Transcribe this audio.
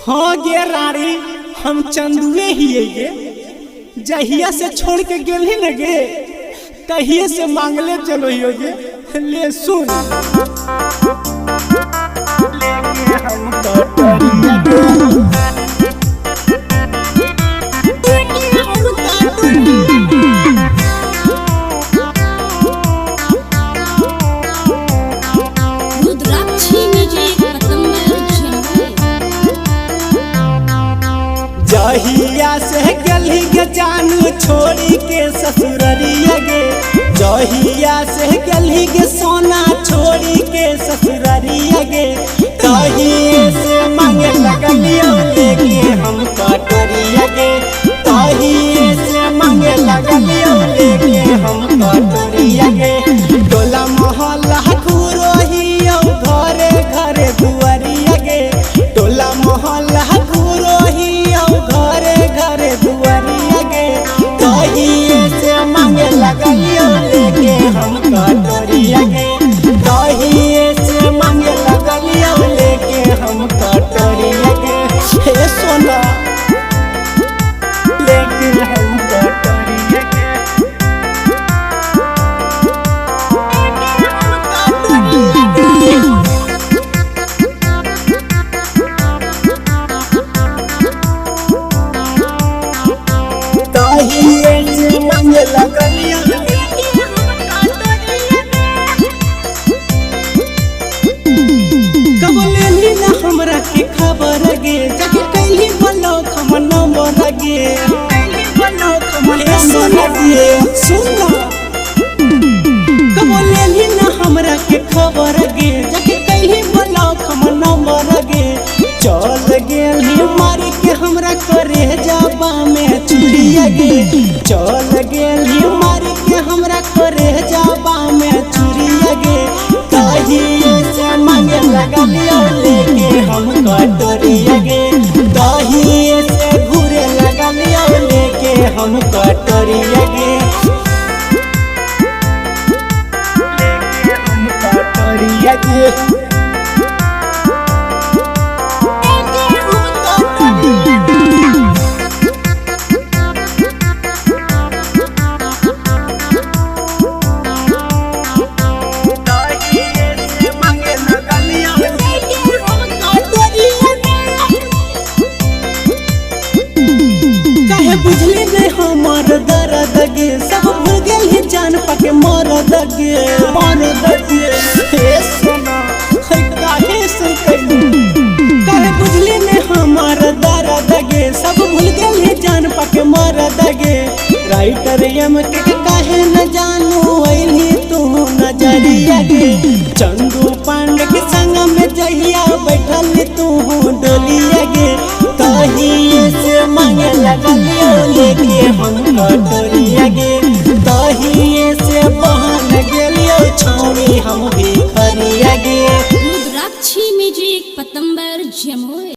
हाँ गे रानी, हम चंदुए ही गे। जहिया से छोड़ के गेल ही न गे, तहिए से मांगले चलो ही गे। ले सुन, लेके हम तो टरिया जहिया से गली के जानू छोड़ी के ससुररिया गे। जहिया से गली के सोना छोड़ी के ससुररिया गे। तहिए से मांगे लगलियो लेके हम कटोरिया गे। तहिए से मांगे लगलियो लेके हम कटोरिया गे। टोला मोहल्ला घुरोहियो घरे घरे दुआरिया गे। टोला मोहल्ला लगलियो लेके हम कटोरिया गे। दहिए से मांगे लगलियो लेके हम कटोरिया गे। हे सोना, लेके हम कटोरिया गे। दहिए से मांगे लगलियो हमरा के खबर गे। जगे कैली बोलो हम नंबर गे। सोना गे सुन, कबो लेली ना हमरा के खबर गे। जगे कैली बोलो हम नंबर गे। चल गेली मारी के हमरा करे जाबा में चुरिया गे। चल गेली मारी के हमरा करे जाबा में चुरिया गे। कहिए से मांगे लगलियो लेके हम कटोरिया गे। दहिए से घूरे लगलियो लेके हम कटोरिया गे। लेके हम कटोरिया गे। बुझले नहीं हमार दर्द गे। सब भूल गेल ही जान पाके मरद गे। हे सोना, काहे से काहे बुझले नहीं हमार दर्द गे। सब भूल गेल ही जान पाके मरद गे। राइटर एम के काहे न जानू अइली तू नजरिया गे। चंदू पांडे के संग में जहिया बैठल तू